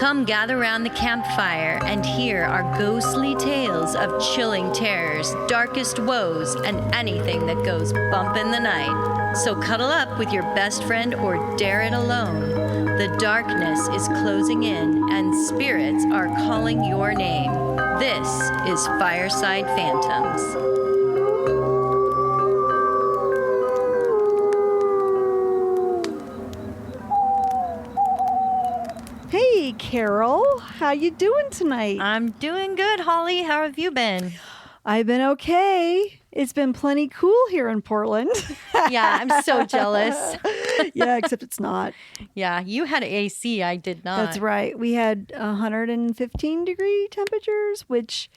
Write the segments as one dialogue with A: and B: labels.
A: Come gather round the campfire and hear our ghostly tales of chilling terrors, darkest woes, and anything that goes bump in the night. So cuddle up with your best friend or dare it alone. The darkness is closing in and spirits are calling your name. This is Fireside Phantoms.
B: Hey, Carol. How you doing tonight?
A: I'm doing good, Holly. How have you been?
B: I've been okay. It's been plenty cool here in Portland.
A: Yeah, I'm so jealous.
B: Yeah, except it's not.
A: Yeah, you had AC. I did not.
B: That's right. We had 115-degree temperatures, which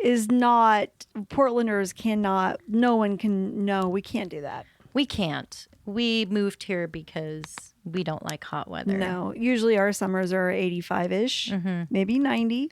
B: is not, Portlanders cannot, no one can, no, we can't do that.
A: We can't. We moved here because we don't like hot weather.
B: No, usually our summers are 85-ish, maybe 90.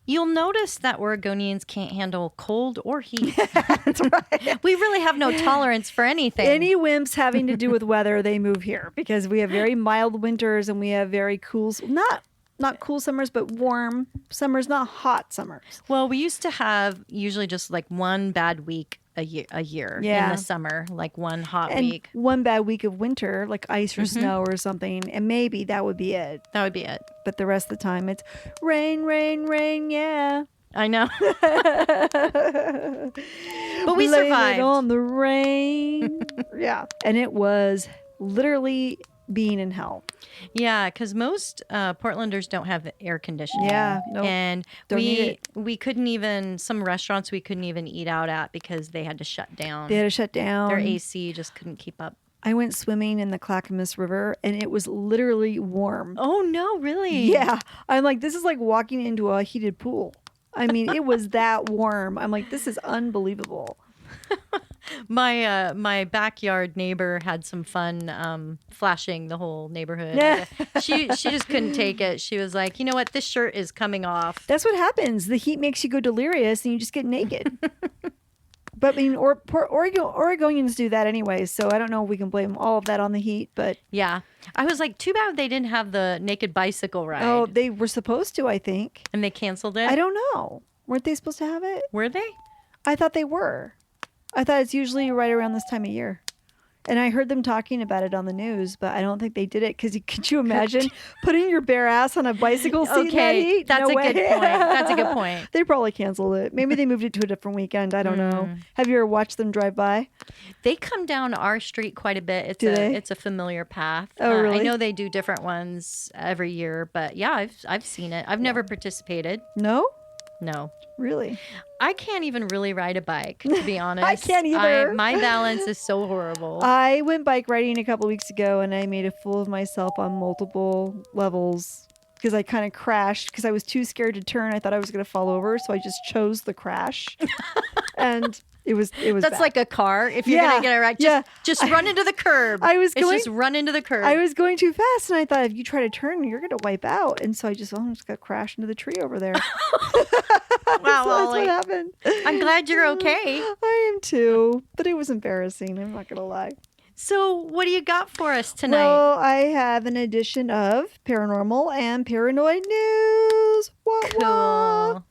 A: You'll notice that Oregonians can't handle cold or heat.
B: That's right.
A: We really have no tolerance for anything.
B: Any wimps having to do with weather, they move here because we have very mild winters and we have very cool, not cool summers, but warm summers, not hot summers.
A: Well, we used to have usually just like one bad week a year in the summer, like one hot week.
B: One bad week of winter, like ice or snow or something, and maybe that would be it.
A: That would be it.
B: But the rest of the time, it's rain, rain, rain, yeah.
A: I know. But we
B: Blame
A: survived.
B: it on the rain. Yeah. And it was literally being in hell.
A: Yeah, because most Portlanders don't have air conditioning.
B: Yeah, nope.
A: And
B: Don't need
A: we couldn't even, some restaurants we couldn't even eat out at because they had to shut down.
B: They had to shut down.
A: Their AC just couldn't keep up.
B: I went swimming in the Clackamas River and it was literally warm.
A: Oh, no, really?
B: Yeah. I'm like, this is like walking into a heated pool. I mean, it was that warm. I'm like, this is unbelievable.
A: My backyard neighbor had some fun flashing the whole neighborhood.
B: Yeah.
A: She just couldn't take it. She was like, you know what? This shirt is coming off.
B: That's what happens. The heat makes you go delirious and you just get naked. But I mean, Oregonians do that anyway, so I don't know if we can blame all of that on the heat, but...
A: Yeah. I was like, too bad they didn't have the naked bicycle ride.
B: Oh, they were supposed to, I think.
A: And they canceled it?
B: I don't know. Weren't they supposed to have it?
A: Were they?
B: I thought they were. I thought it's usually right around this time of year. And I heard them talking about it on the news, but I don't think they did it because could you imagine putting your bare ass on a bicycle seat in that heat?
A: That's
B: No
A: a
B: way.
A: good point. That's a good point.
B: They probably canceled it. Maybe they moved it to a different weekend. I don't know. Have you ever watched them drive by?
A: They come down our street quite a bit. It's a familiar path.
B: Oh, really?
A: I know they do different ones every year, but yeah, I've seen it. I've never participated.
B: No?
A: No.
B: Really?
A: I can't even really ride a bike, to be honest.
B: I can't either.
A: My balance is so horrible.
B: I went bike riding a couple weeks ago and I made a fool of myself on multiple levels because I kind of crashed because I was too scared to turn. I thought I was going to fall over, so I just chose the crash. And it was
A: That's
B: bad.
A: like a car. If you're going to get it right, just run into the curb. Just run into the curb.
B: I was going too fast and I thought if you try to turn, you're going to wipe out. And so I just got crashed into the tree over there.
A: Wow,
B: so that's what happened.
A: I'm glad you're okay.
B: I am too, but it was embarrassing. I'm not going to lie.
A: So what do you got for us tonight?
B: Well, I have an edition of Paranormal and Paranoid News. Wah,
A: Cool.
B: wah.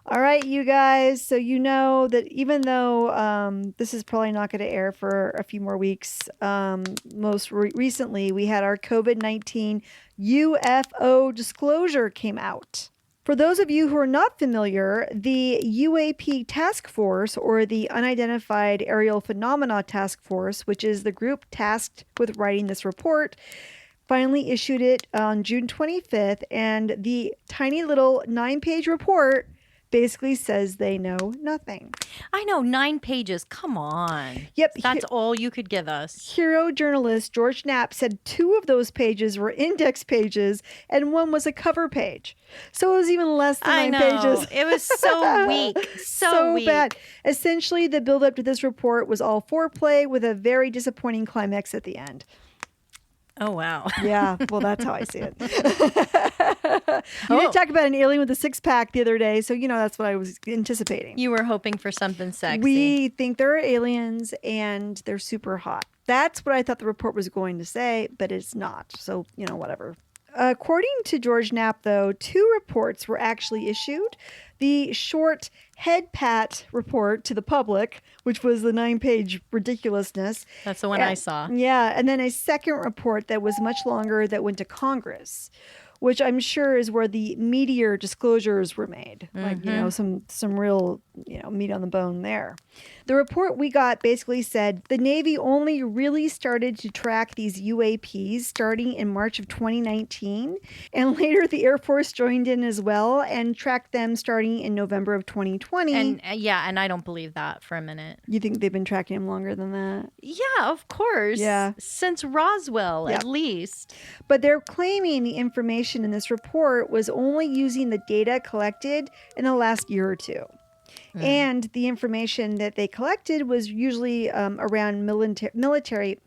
B: All right, you guys. So you know that even though this is probably not going to air for a few more weeks, recently we had our COVID-19 UFO disclosure came out. For those of you who are not familiar, the UAP Task Force, or the Unidentified Aerial Phenomena Task Force, which is the group tasked with writing this report, finally issued it on June 25th, and the tiny little 9-page report basically says they know nothing.
A: I know, 9 pages. Come on.
B: Yep.
A: That's all you could give us.
B: Hero journalist George Knapp said 2 of those pages were index pages and 1 was a cover page. So it was even less than 9 pages.
A: It was so weak. So weak.
B: Bad. Essentially, the build-up to this report was all foreplay with a very disappointing climax at the end.
A: Oh, wow.
B: Yeah, well, that's how I see it. You did talk about an alien with a 6-pack the other day, so, that's what I was anticipating.
A: You were hoping for something sexy.
B: We think there are aliens, and they're super hot. That's what I thought the report was going to say, but it's not. So, whatever. According to George Knapp, though, 2 reports were actually issued. The short head pat report to the public, which was the 9-page ridiculousness.
A: That's the one I saw.
B: Yeah, and then a second report that was much longer that went to Congress, which I'm sure is where the meteor disclosures were made. Like, some real, meat on the bone there. The report we got basically said the Navy only really started to track these UAPs starting in March of 2019. And later the Air Force joined in as well and tracked them starting in November of 2020.
A: And I don't believe that for a minute.
B: You think they've been tracking them longer than that?
A: Yeah, of course.
B: Yeah.
A: Since Roswell, at least.
B: But they're claiming the information in this report was only using the data collected in the last year or two. And the information that they collected was usually around military.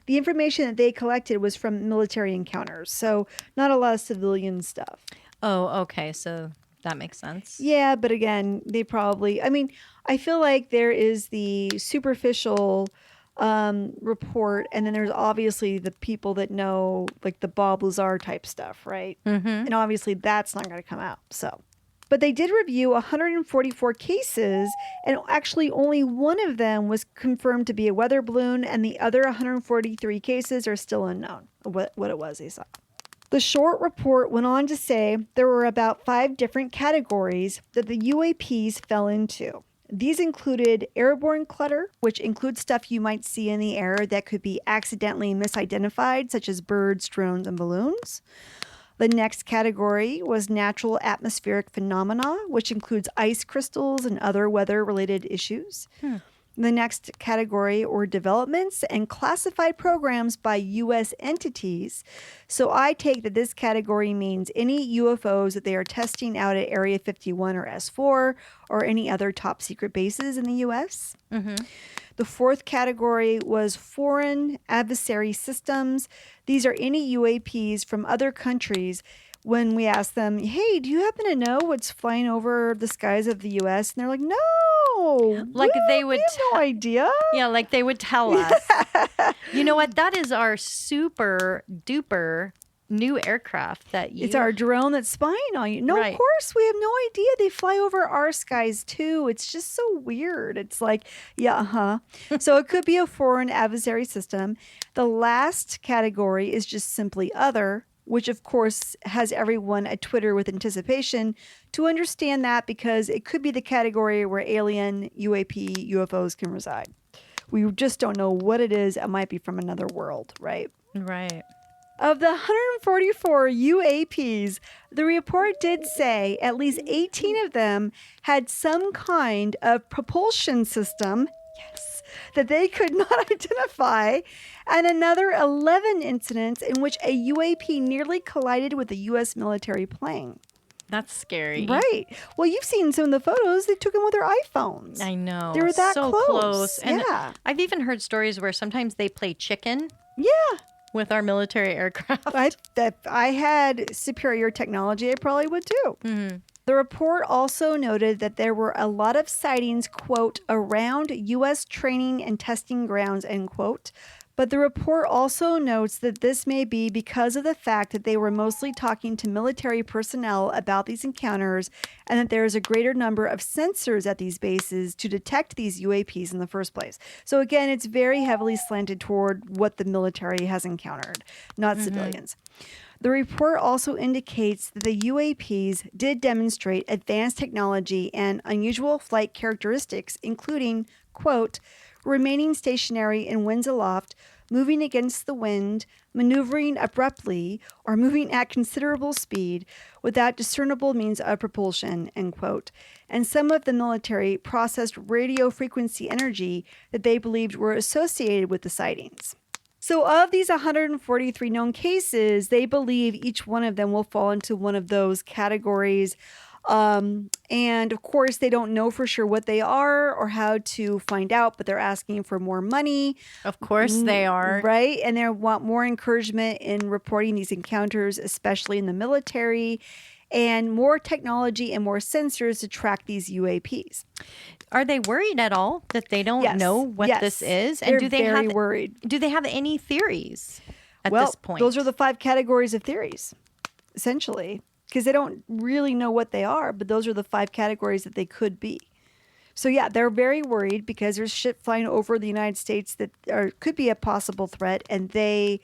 B: The information that they collected was from military encounters. So not a lot of civilian stuff.
A: Oh, okay. So that makes sense.
B: Yeah, but again, they probably, I feel like there is the superficial report, and then there's obviously the people that know, like the Bob Lazar type stuff, right? And obviously that's not going to come out. So, but they did review 144 cases, and actually only one of them was confirmed to be a weather balloon, and the other 143 cases are still unknown what it was they saw. The short report went on to say there were about 5 different categories that the UAPs fell into. These included airborne clutter, which includes stuff you might see in the air that could be accidentally misidentified, such as birds, drones, and balloons. The next category was natural atmospheric phenomena, which includes ice crystals and other weather-related issues. The next category were developments and classified programs by U.S. entities. So I take that this category means any UFOs that they are testing out at Area 51 or S4 or any other top secret bases in the U.S. The fourth category was foreign adversary systems. These are any UAPs from other countries. When we ask them, hey, do you happen to know what's flying over the skies of the U.S.? And they're like, no.
A: Like they would
B: we have no idea.
A: Yeah, like they would tell us. You know what? That is our super duper new aircraft that you...
B: It's our drone that's spying on you. No,
A: Right.
B: Of course, we have no idea. They fly over our skies too. It's just so weird. It's like, So it could be a foreign adversary system. The last category is just simply other, which of course has everyone at Twitter with anticipation to understand that, because it could be the category where alien, UAP, UFOs can reside. We just don't know what it is. It might be from another world, right?
A: Right.
B: Of the 144 UAPs, the report did say at least 18 of them had some kind of propulsion system, that they could not identify, and another 11 incidents in which a UAP nearly collided with a U.S. military plane.
A: That's scary.
B: Right. Well, you've seen some of the photos. They took them with their iPhones.
A: I know.
B: They were that
A: so
B: close.
A: And
B: yeah.
A: I've even heard stories where sometimes they play chicken
B: Yeah.
A: with our military aircraft.
B: If I had superior technology, I probably would too. The report also noted that there were a lot of sightings, quote, around U.S. training and testing grounds, end quote. But the report also notes that this may be because of the fact that they were mostly talking to military personnel about these encounters, and that there is a greater number of sensors at these bases to detect these UAPs in the first place. So again, it's very heavily slanted toward what the military has encountered, not civilians. The report also indicates that the UAPs did demonstrate advanced technology and unusual flight characteristics, including, quote, remaining stationary in winds aloft, moving against the wind, maneuvering abruptly, or moving at considerable speed without discernible means of propulsion, end quote. And some of the military processed radio frequency energy that they believed were associated with the sightings. So of these 143 known cases, they believe each one of them will fall into one of those categories. And of course, they don't know for sure what they are or how to find out, but they're asking for more money.
A: Of course they are.
B: Right? And they want more encouragement in reporting these encounters, especially in the military, and more technology and more sensors to track these UAPs.
A: Are they worried at all that they don't know what this is? And
B: They're very worried.
A: Do they have any theories at
B: Well,
A: this point?
B: those are the 5 categories of theories. essentially, because they don't really know what they are, but those are the 5 categories that they could be. So yeah, they're very worried because there's shit flying over the United States that could be a possible threat, and they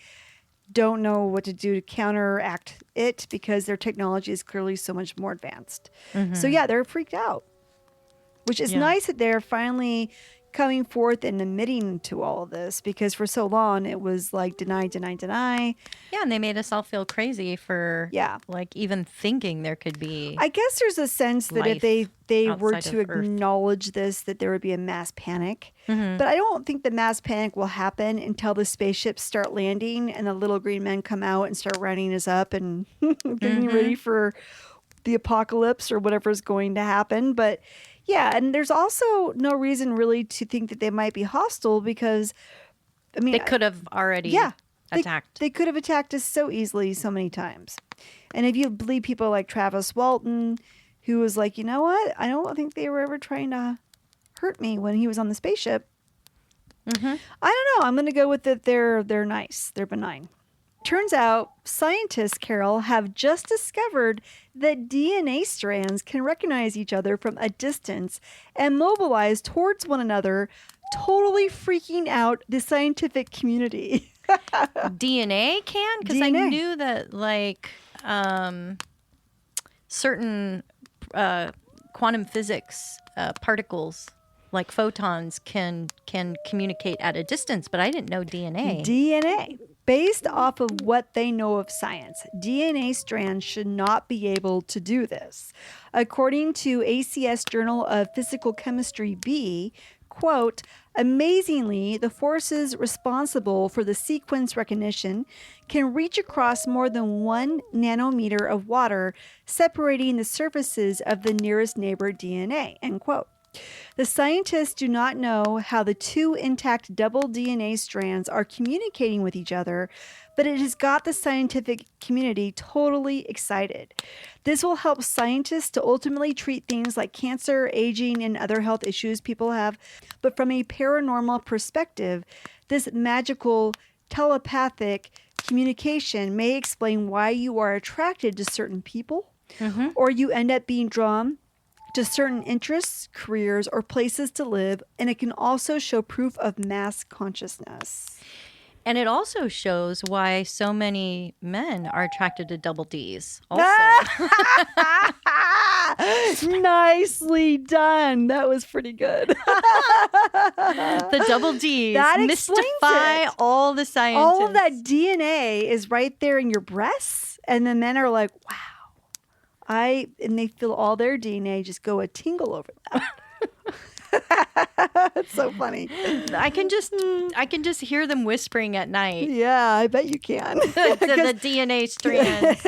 B: don't know what to do to counteract it because their technology is clearly so much more advanced. So yeah, they're freaked out, which is nice that they're finally coming forth and admitting to all of this, because for so long it was like deny.
A: Yeah, and they made us all feel crazy for like even thinking there could be.
B: I guess there's a sense that if they were to
A: of Earth.
B: acknowledge this, that there would be a mass panic. But I don't think the mass panic will happen until the spaceships start landing and the little green men come out and start rounding us up and getting ready for the apocalypse or whatever's going to happen. But yeah, and there's also no reason really to think that they might be hostile, because I mean,
A: they could have already attacked.
B: They could have attacked us so easily, so many times. And if you believe people like Travis Walton, who was like, you know what? I don't think they were ever trying to hurt me when he was on the spaceship. I don't know. I'm going to go with it. They're nice. They're benign. Turns out scientists, Carol, have just discovered that DNA strands can recognize each other from a distance and mobilize towards one another, totally freaking out the scientific community.
A: DNA can? Because I knew that like certain quantum physics particles, like photons, can communicate at a distance, but I didn't know DNA.
B: DNA. Based off of what they know of science, DNA strands should not be able to do this. According to ACS Journal of Physical Chemistry B, quote, amazingly, the forces responsible for the sequence recognition can reach across more than 1 nanometer of water, separating the surfaces of the nearest neighbor DNA, end quote. The scientists do not know how the 2 intact double DNA strands are communicating with each other, but it has got the scientific community totally excited. This will help scientists to ultimately treat things like cancer, aging, and other health issues people have. But from a paranormal perspective, this magical telepathic communication may explain why you are attracted to certain people, or you end up being drawn to certain interests, careers, or places to live, and it can also show proof of mass consciousness.
A: And it also shows why so many men are attracted to double Ds also.
B: Nicely done. That was pretty good.
A: The double Ds
B: that
A: mystify all the scientists.
B: All of that DNA is right there in your breasts, and the men are like, wow. And they feel all their DNA just go a tingle over that. It's so funny.
A: I can just hear them whispering at night.
B: Yeah, I bet you can.
A: the DNA strands.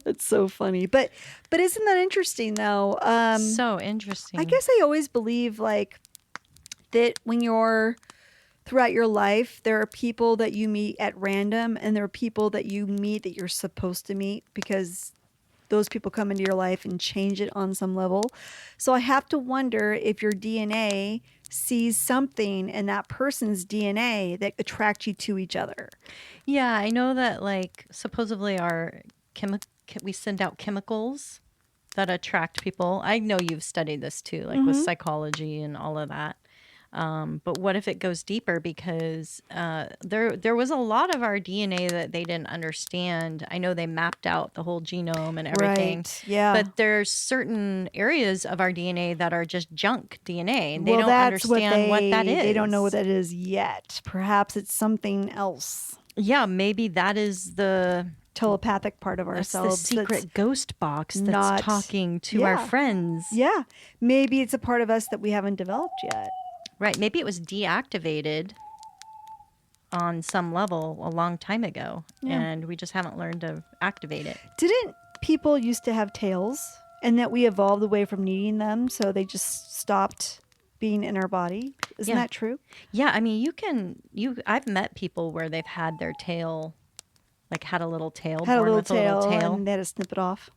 B: That's so funny. But isn't that interesting though?
A: So interesting.
B: I guess I always believe like that when you're throughout your life, there are people that you meet at random, and there are people that you meet that you're supposed to meet because those people come into your life and change it on some level. So I have to wonder if your DNA sees something in that person's DNA that attracts you to each other.
A: Yeah, I know that like supposedly we send out chemicals that attract people. I know you've studied this too, like with psychology and all of that. But what if it goes deeper? Because there was a lot of our DNA that they didn't understand. I know they mapped out the whole genome and everything.
B: Right. Yeah.
A: But there's certain areas of our DNA that are just junk DNA, and they
B: Well,
A: don't
B: that's
A: understand what that is.
B: They don't know what that is yet. Perhaps it's something else.
A: Yeah, maybe that is the
B: telepathic part of ourselves.
A: That's the secret ghost box that's
B: not
A: talking to our friends.
B: Yeah. Maybe it's a part of us that we haven't developed yet.
A: Right. Maybe it was deactivated on some level a long time ago, and we just haven't learned to activate it.
B: Didn't people used to have tails, and that we evolved away from needing them, so they just stopped being in our body? Isn't that true?
A: Yeah. I mean, I've met people where they've had their tail, like had a little tail,
B: Had a
A: born
B: little
A: with a little tail,
B: and they had to snip it off.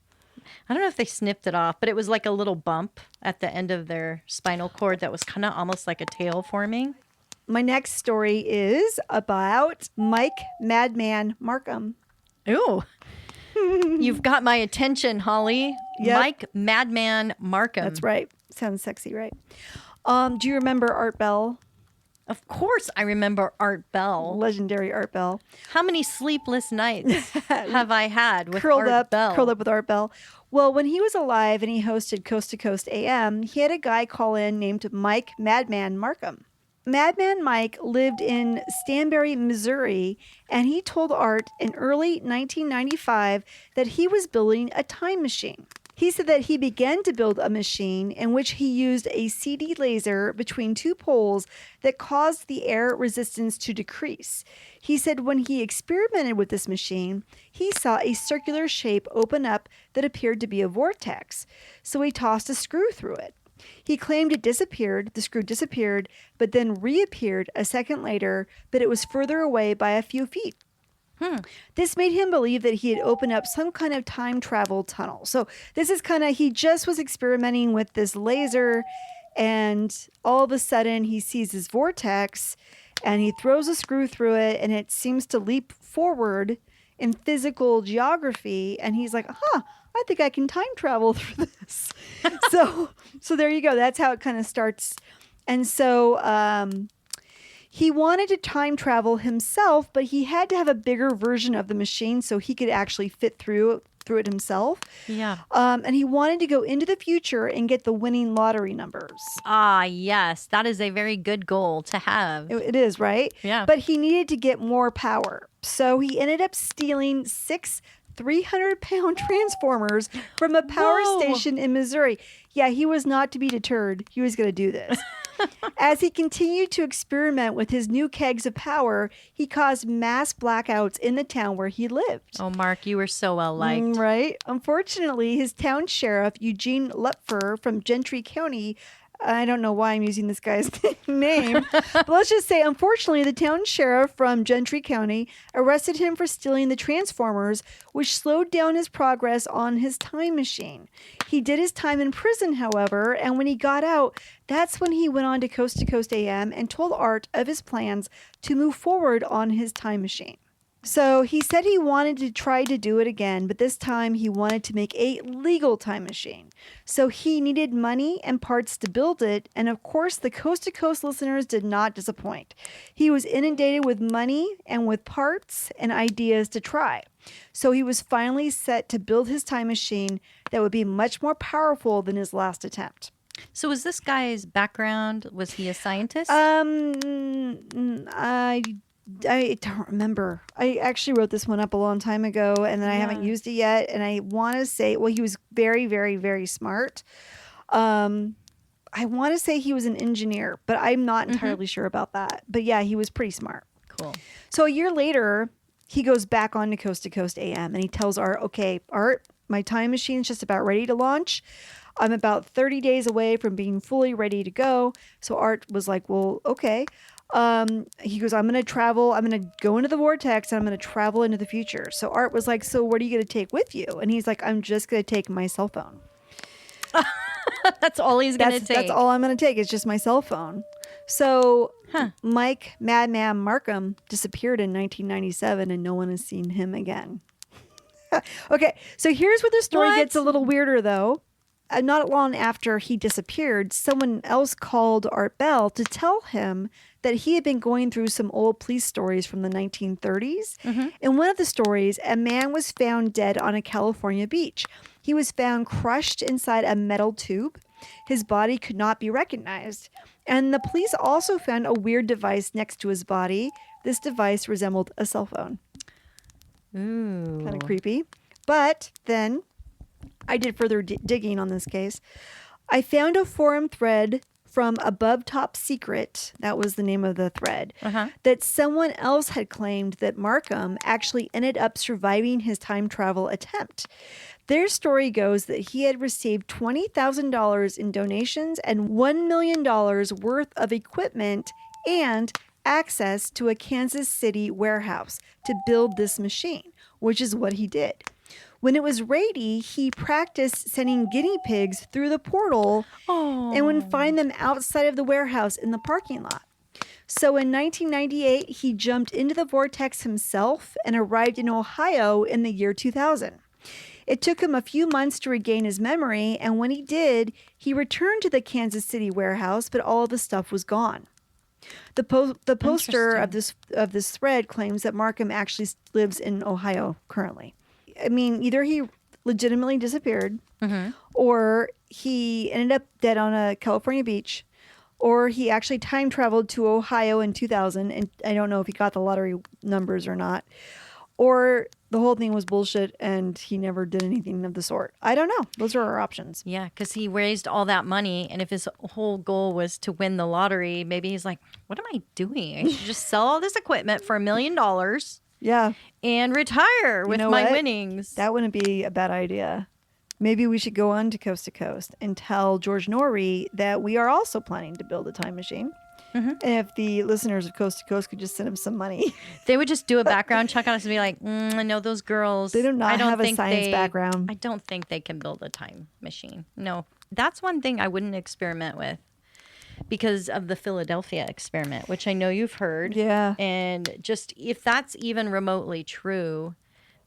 A: I don't know if they snipped it off, but it was like a little bump at the end of their spinal cord that was kind of almost like a tail forming.
B: My next story is about Mike Madman Markham.
A: Ooh. You've got my attention, Holly.
B: Yep.
A: Mike Madman Markham.
B: That's right. Sounds sexy, right? Do you remember Art Bell?
A: Of course I remember Art Bell.
B: Legendary Art Bell.
A: How many sleepless nights have I had with Art Bell?
B: Curled up with Art Bell. Well, when he was alive and he hosted Coast to Coast AM, he had a guy call in named Mike Madman Markham. Madman Mike lived in Stanberry, Missouri, and he told Art in early 1995 that he was building a time machine. He said that he began to build a machine in which he used a CD laser between two poles that caused the air resistance to decrease. He said when he experimented with this machine, he saw a circular shape open up that appeared to be a vortex. So he tossed a screw through it. He claimed it disappeared, the screw disappeared, but then reappeared a second later, but it was further away by a few feet. This made him believe that he had opened up some kind of time travel tunnel. So this is he just was experimenting with this laser, and all of a sudden he sees this vortex and he throws a screw through it and it seems to leap forward in physical geography. And he's like, I think I can time travel through this. So there you go. That's how it kind of starts. And so, he wanted to time travel himself, but he had to have a bigger version of the machine so he could actually fit through it himself.
A: Yeah.
B: And he wanted to go into the future and get the winning lottery numbers.
A: Ah, yes. That is a very good goal to have.
B: It is, right?
A: Yeah.
B: But he needed to get more power. So he ended up stealing 6 300-pound transformers from a power station in Missouri. Yeah, he was not to be deterred. He was going to do this. As he continued to experiment with his new kegs of power, he caused mass blackouts in the town where he lived.
A: Oh, Mark, you were so well liked.
B: Right? Unfortunately, his town sheriff, Eugene Lupfer from Gentry County, I don't know why I'm using this guy's name, but let's just say, unfortunately, the town sheriff from Gentry County arrested him for stealing the transformers, which slowed down his progress on his time machine. He did his time in prison, however, and when he got out, that's when he went on to Coast AM and told Art of his plans to move forward on his time machine. So he said he wanted to try to do it again, but this time he wanted to make a legal time machine. So he needed money and parts to build it, and of course the Coast to Coast listeners did not disappoint. He was inundated with money and with parts and ideas to try. So he was finally set to build his time machine that would be much more powerful than his last attempt.
A: So was this guy's background, was he a scientist?
B: I don't remember. I actually wrote this one up a long time ago, and then I haven't used it yet. And I want to say, well, he was very, very, very smart. I want to say he was an engineer, but I'm not entirely sure about that. But yeah, he was pretty smart.
A: Cool.
B: So a year later, he goes back on to Coast AM, and he tells Art, okay, Art, my time machine's just about ready to launch. I'm about 30 days away from being fully ready to go. So Art was like, well, okay. He goes, I'm going to travel. I'm going to go into the vortex and I'm going to travel into the future. So Art was like, so what are you going to take with you? And he's like, I'm just going to take my cell phone.
A: That's all he's going to take.
B: That's all I'm going to take is just my cell phone. So Mike Madman Markham disappeared in 1997 and no one has seen him again. Okay. So here's where the story gets a little weirder though. Not long after he disappeared, someone else called Art Bell to tell him that he had been going through some old police stories from the 1930s. In one of the stories, a man was found dead on a California beach. He was found crushed inside a metal tube. His body could not be recognized. And the police also found a weird device next to his body. This device resembled a cell phone.
A: Ooh.
B: Kind of creepy. But then I did further digging on this case. I found a forum thread from Above Top Secret, that was the name of the thread, that someone else had claimed that Markham actually ended up surviving his time travel attempt. Their story goes that he had received $20,000 in donations and $1 million worth of equipment and access to a Kansas City warehouse to build this machine, which is what he did. When it was ready, he practiced sending guinea pigs through the portal and would find them outside of the warehouse in the parking lot. So in 1998, he jumped into the vortex himself and arrived in Ohio in the year 2000. It took him a few months to regain his memory, and when he did, he returned to the Kansas City warehouse, but all of the stuff was gone. The poster of this thread claims that Markham actually lives in Ohio currently. I mean, either he legitimately disappeared, or he ended up dead on a California beach, or he actually time traveled to Ohio in 2000, and I don't know if he got the lottery numbers or not, or the whole thing was bullshit and he never did anything of the sort. I don't know. Those are our options.
A: Yeah, because he raised all that money, and if his whole goal was to win the lottery, maybe he's like, what am I doing? I should just sell all this equipment for $1 million.
B: Yeah.
A: And retire with my winnings.
B: That wouldn't be a bad idea. Maybe we should go on to Coast and tell George Norrie that we are also planning to build a time machine. And if the listeners of Coast to Coast could just send him some money.
A: They would just do a background check on us and be like, I know those girls.
B: They do not have a science background.
A: I don't think they can build a time machine. No, that's one thing I wouldn't experiment with because of the Philadelphia experiment, which I know you've heard.
B: Yeah.
A: And just if that's even remotely true,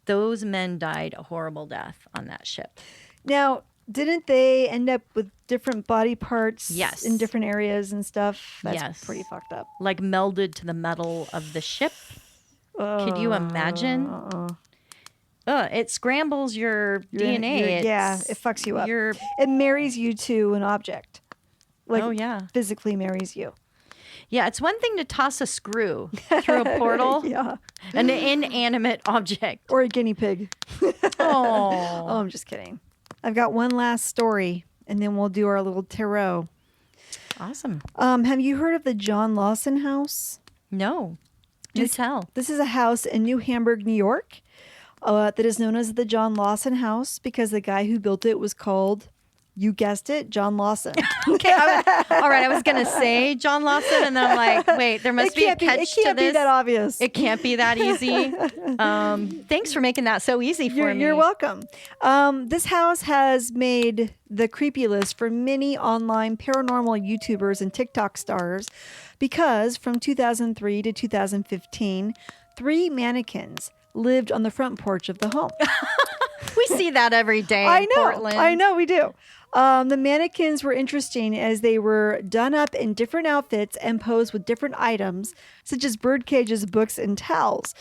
A: those men died a horrible death on that ship.
B: Now, didn't they end up with different body parts in different areas and stuff? That's pretty fucked up.
A: Like melded to the metal of the ship. Could you imagine? It scrambles your DNA.
B: It fucks you up. It marries you to an object. Like, physically marries you.
A: Yeah, it's one thing to toss a screw through a portal. An inanimate object.
B: Or a guinea pig.
A: Oh,
B: I'm just kidding. I've got one last story, and then we'll do our little tarot.
A: Awesome.
B: Have you heard of the John Lawson house?
A: No. Do tell.
B: This is a house in New Hamburg, New York, that is known as the John Lawson house because the guy who built it was called, you guessed it, John Lawson.
A: Okay. All right. I was going to say John Lawson, and then I'm like, wait, there must be a catch to this.
B: It can't be that obvious.
A: It can't be that easy. Thanks for making that so easy for me.
B: You're welcome. This house has made the creepy list for many online paranormal YouTubers and TikTok stars because from 2003 to 2015, 3 mannequins lived on the front porch of the home.
A: We see that every day in Portland.
B: I know, we do. The mannequins were interesting as they were done up in different outfits and posed with different items, such as bird cages, books, and towels.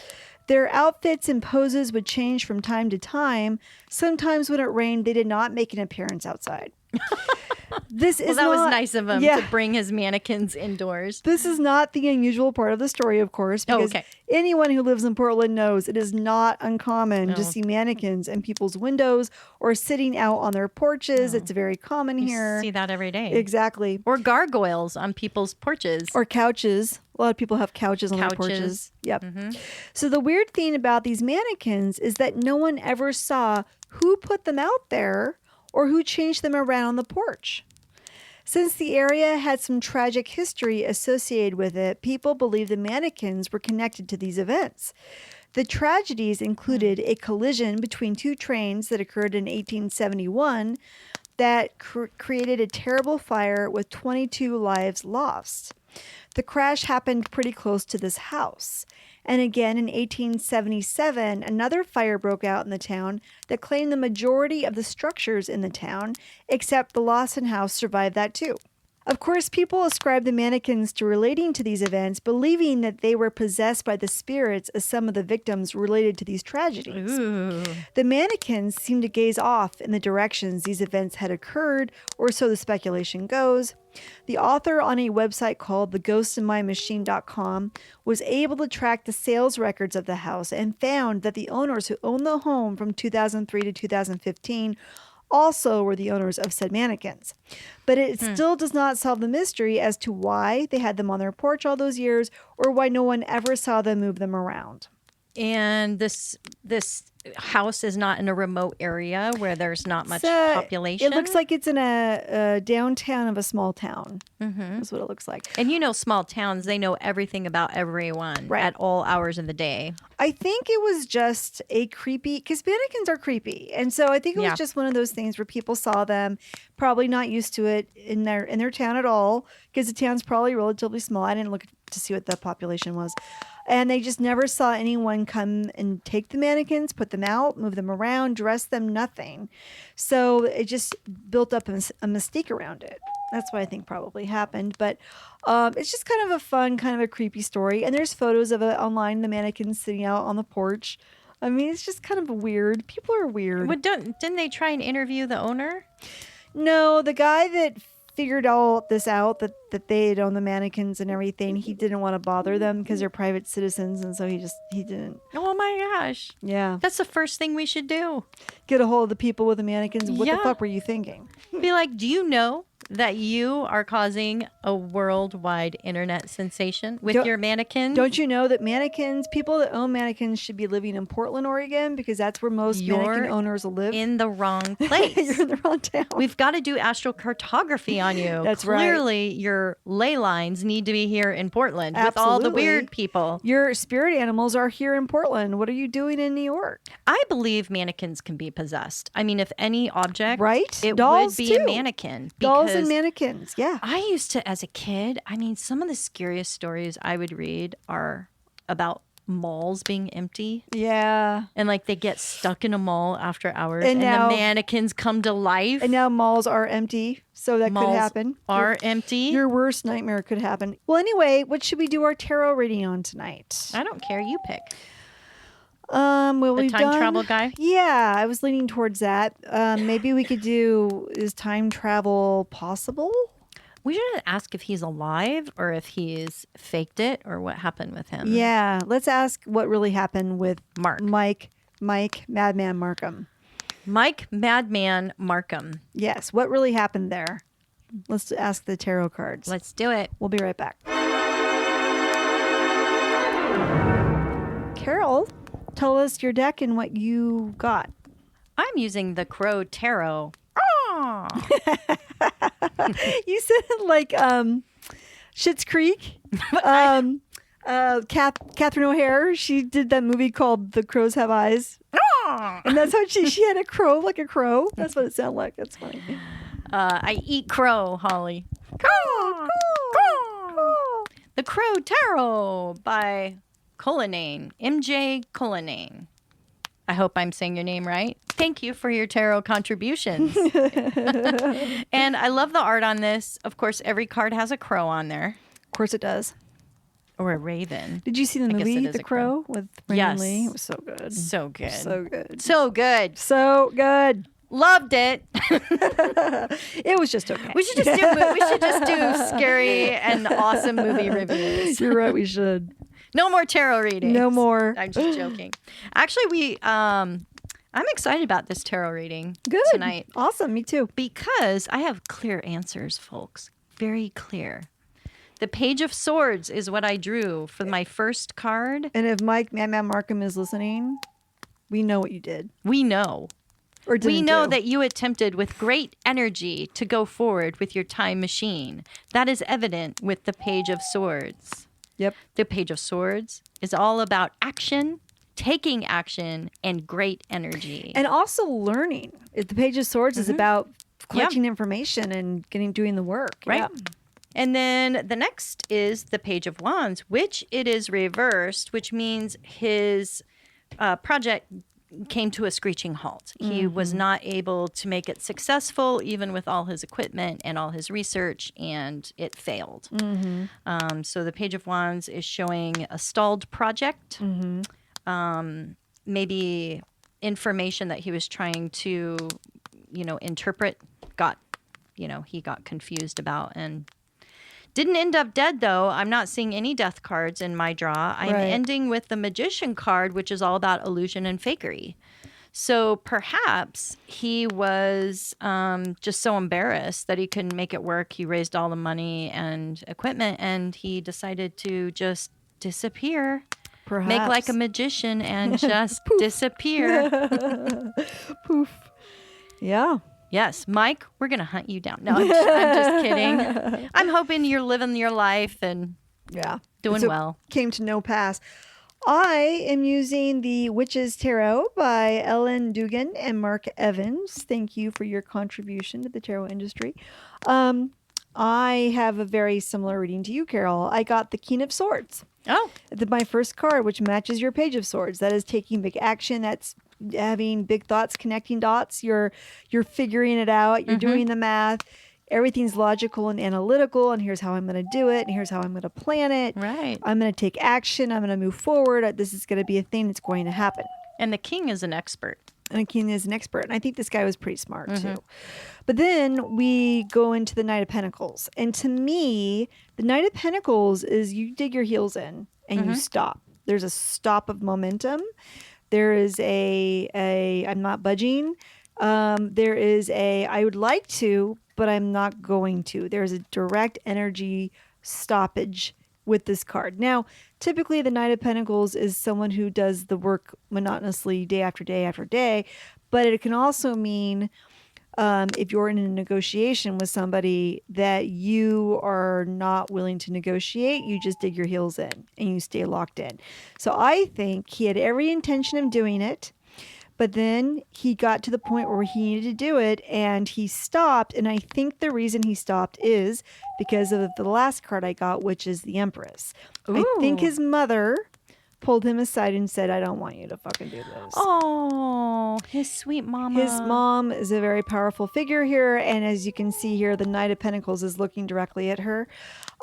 B: Their outfits and poses would change from time to time. Sometimes when it rained, they did not make an appearance outside. That
A: was nice of him to bring his mannequins indoors.
B: This is not the unusual part of the story, of course, because anyone who lives in Portland knows it is not uncommon to see mannequins in people's windows or sitting out on their porches. It's very common here.
A: You see that every day.
B: Exactly.
A: Or gargoyles on people's porches.
B: Or couches. A lot of people have couches on their porches. Yep. So the weird thing about these mannequins is that no one ever saw who put them out there or who changed them around on the porch. Since the area had some tragic history associated with it, people believe the mannequins were connected to these events. The tragedies included a collision between 2 trains that occurred in 1871 that created a terrible fire with 22 lives lost. The crash happened pretty close to this house. And again, in 1877, another fire broke out in the town that claimed the majority of the structures in the town, except the Lawson house survived that too. Of course, people ascribe the mannequins to relating to these events, believing that they were possessed by the spirits of some of the victims related to these tragedies.
A: Ooh.
B: The mannequins seem to gaze off in the directions these events had occurred, or so the speculation goes. The author on a website called theghostinmymachine.com was able to track the sales records of the house and found that the owners who owned the home from 2003 to 2015 also were the owners of said mannequins. But it still does not solve the mystery as to why they had them on their porch all those years or why no one ever saw them move them around.
A: And this house is not in a remote area where there's not much population?
B: It looks like it's in a downtown of a small town. That's what it looks like.
A: And small towns, they know everything about everyone at all hours of the day.
B: I think it was just a creepy, because mannequins are creepy. And so I think it was just one of those things where people saw them, probably not used to it in their town at all, because the town's probably relatively small. I didn't look to see what the population was. And they just never saw anyone come and take the mannequins, put them out, move them around, dress them, nothing. So it just built up a mystique around it. That's what I think probably happened. But it's just kind of a fun, kind of a creepy story. And there's photos of it online, the mannequins sitting out on the porch. I mean, it's just kind of weird. People are weird.
A: Well, didn't they try and interview the owner?
B: No, the guy that figured all this out, that they had owned the mannequins and everything, he didn't want to bother them because they're private citizens, and so he didn't.
A: Oh my gosh.
B: Yeah.
A: That's the first thing we should do.
B: Get a hold of the people with the mannequins. What the fuck were you thinking?
A: Be like, do you know that you are causing a worldwide internet sensation with your mannequins?
B: Don't you know that people that own mannequins should be living in Portland, Oregon, because that's where most mannequin owners live?
A: In the wrong place.
B: You're in the wrong town.
A: We've got to do astrocartography on you.
B: That's right.
A: Clearly, your ley lines need to be here in Portland with all the weird people.
B: Your spirit animals are here in Portland. What are you doing in New York?
A: I believe mannequins can be possessed. I mean, if any object,
B: right?
A: Dolls would be a mannequin.
B: Dolls and mannequins, yeah.
A: I used to, as a kid, I mean, some of the scariest stories I would read are about malls being empty.
B: Yeah.
A: And like they get stuck in a mall after hours and now, the mannequins come to life.
B: And now malls are empty. So that could happen.
A: Are empty.
B: Your worst nightmare could happen. Well, anyway, what should we do our tarot reading on tonight?
A: I don't care. You pick.
B: Well,
A: the time travel guy?
B: Yeah, I was leaning towards that. Maybe we could do, is time travel possible?
A: We should ask if he's alive or if he's faked it or what happened with him.
B: Yeah, let's ask what really happened with
A: Mike
B: Madman Markham.
A: Mike Madman Markham.
B: Yes, what really happened there? Let's ask the tarot cards.
A: Let's do it.
B: We'll be right back. Carol, tell us your deck and what you got.
A: I'm using the Crow Tarot. Oh.
B: You said it like Schitt's Creek. Catherine O'Hare, she did that movie called The Crows Have Eyes.
A: Oh.
B: And that's how she had a crow, like a crow. That's what it sounded like. That's funny.
A: I eat crow, Holly.
B: Crow.
A: The Crow Tarot by Cullinane, MJ Cullinane. I hope I'm saying your name right. Thank you for your tarot contributions. And I love the art on this. Of course, every card has a crow on there.
B: Of course it does.
A: Or a raven.
B: Did you see the movie The Crow with Brandon Lee? It was so good.
A: So good.
B: So good.
A: So good.
B: So good.
A: Loved it.
B: It was just okay.
A: We should just do scary and awesome movie reviews.
B: You're right, we should.
A: No more tarot readings.
B: No more.
A: I'm just joking. Actually, I'm excited about this tarot reading tonight.
B: Awesome, me too.
A: Because I have clear answers, folks. Very clear. The Page of Swords is what I drew for my first card.
B: And if Mike Madman Markham is listening, we know what you did.
A: We know.
B: Or didn't
A: we know
B: do.
A: that you attempted with great energy to go forward with your time machine. That is evident with the Page of Swords.
B: Yep.
A: The Page of Swords is all about action, taking action, and great energy.
B: And also learning. The Page of Swords is about collecting information and doing the work.
A: Right.
B: Yeah.
A: And then the next is the Page of Wands, which it is reversed, which means his project came to a screeching halt. He was not able to make it successful, even with all his equipment and all his research, and it failed. So the Page of Wands is showing a stalled project, maybe information that he was trying to, interpret, he got confused about and didn't end up dead, though. I'm not seeing any death cards in my draw. I'm ending with the Magician card, which is all about illusion and fakery. So perhaps he was just so embarrassed that he couldn't make it work. He raised all the money and equipment, and he decided to just disappear.
B: Perhaps.
A: Make like a magician and just disappear.
B: Poof. Yeah.
A: Yes, Mike, we're going to hunt you down. No, I'm just kidding. I'm hoping you're living your life and doing well.
B: Came to no pass. I am using the Witch's Tarot by Ellen Dugan and Mark Evans. Thank you for your contribution to the tarot industry. I have a very similar reading to you, Carol. I got the King of Swords.
A: Oh.
B: My first card, which matches your Page of Swords. That is taking big action. That's having big thoughts, connecting dots. You're figuring it out. You're doing the math. Everything's logical and analytical, and here's how I'm going to do it, and here's how I'm going to plan it.
A: Right.
B: I'm going to take action. I'm going to move forward. This is going to be a thing that's going to happen.
A: And the king is an expert.
B: And the king is an expert. And I think this guy was pretty smart, too. But then we go into the Knight of Pentacles. And to me, the Knight of Pentacles is you dig your heels in and you stop. There's a stop of momentum. There is a I'm not budging. There is I would like to, but I'm not going to. There's a direct energy stoppage with this card. Now, typically the Knight of Pentacles is someone who does the work monotonously day after day after day, but it can also mean if you're in a negotiation with somebody that you are not willing to negotiate, you just dig your heels in and you stay locked in. So I think he had every intention of doing it. But then he got to the point where he needed to do it and he stopped. And I think the reason he stopped is because of the last card I got, which is the Empress.
A: Ooh.
B: I think his mother pulled him aside and said, I don't want you to fucking do this.
A: Oh, his sweet mama.
B: His mom is a very powerful figure here. And as you can see here, the Knight of Pentacles is looking directly at her.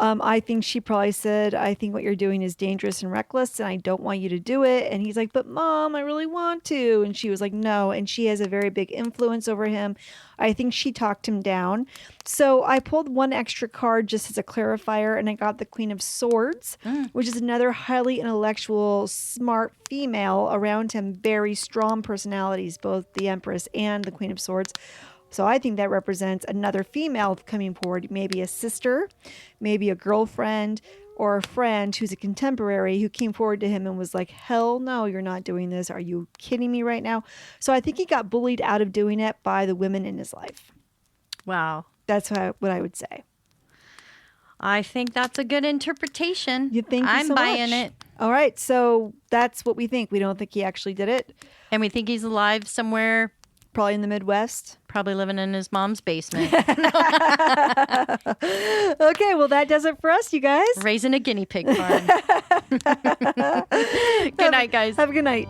B: I think she probably said, I think what you're doing is dangerous and reckless, and I don't want you to do it. And he's like, but Mom, I really want to. And she was like, no. And she has a very big influence over him. I think she talked him down. So I pulled one extra card just as a clarifier, and I got the Queen of Swords, which is another highly intellectual, smart female around him, very strong personalities, both the Empress and the Queen of Swords. So I think that represents another female coming forward, maybe a sister, maybe a girlfriend, or a friend who's a contemporary who came forward to him and was like, hell no, you're not doing this. Are you kidding me right now? So I think he got bullied out of doing it by the women in his life.
A: Wow.
B: That's what I would say.
A: I think that's a good interpretation.
B: You think
A: I'm buying it.
B: All right. So that's what we think. We don't think he actually did it.
A: And we think he's alive somewhere.
B: Probably in the Midwest.
A: Probably living in his mom's basement.
B: Okay, well, that does it for us, you guys.
A: Raising a guinea pig farm. Good night, guys.
B: Have a good night.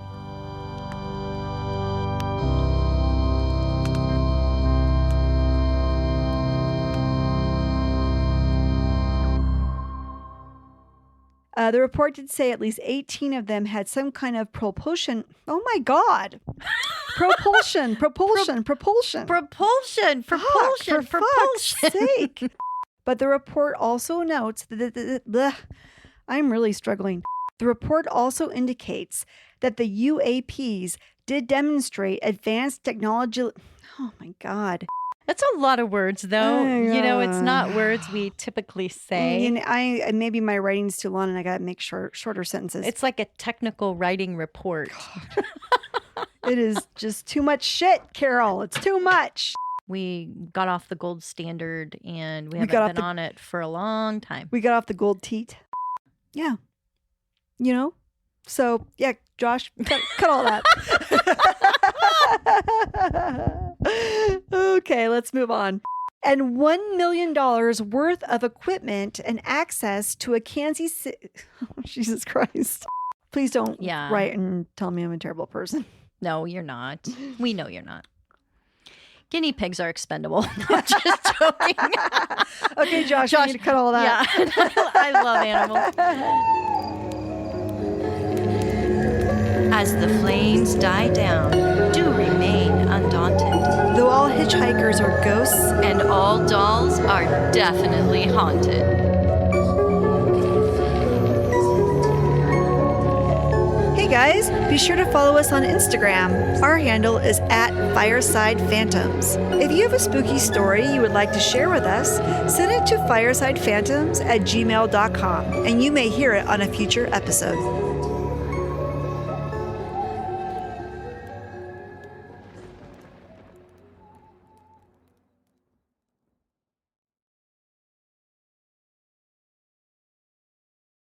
B: The report did say at least 18 of them had some kind of propulsion. Oh my God. Propulsion.
A: For
B: fuck's sake. But the report also notes that I'm really struggling. The report also indicates that the UAPs did demonstrate advanced technology. Oh my God.
A: That's a lot of words, though. You know, it's not words we typically say.
B: And maybe my writing's too long and I got to make shorter sentences.
A: It's like a technical writing report.
B: It is just too much shit, Carol. It's too much.
A: We got off the gold standard and we haven't been on it for a long time.
B: We got off the gold teat. Yeah. You know? So, yeah, Josh, cut all that. Okay, let's move on. And $1 million worth of equipment and access to a Kansas City. Oh, Jesus Christ. Please don't write and tell me I'm a terrible person.
A: No, you're not. We know you're not. Guinea pigs are expendable. I'm just joking.
B: Okay, Josh, you need to cut all that.
A: Yeah, I love animals. As the flames die down, do remain undaunted.
B: Though all hitchhikers are ghosts,
A: and all dolls are definitely haunted.
B: Hey guys, be sure to follow us on Instagram. Our handle is @FiresidePhantoms. If you have a spooky story you would like to share with us, send it to firesidephantoms@gmail.com and you may hear it on a future episode.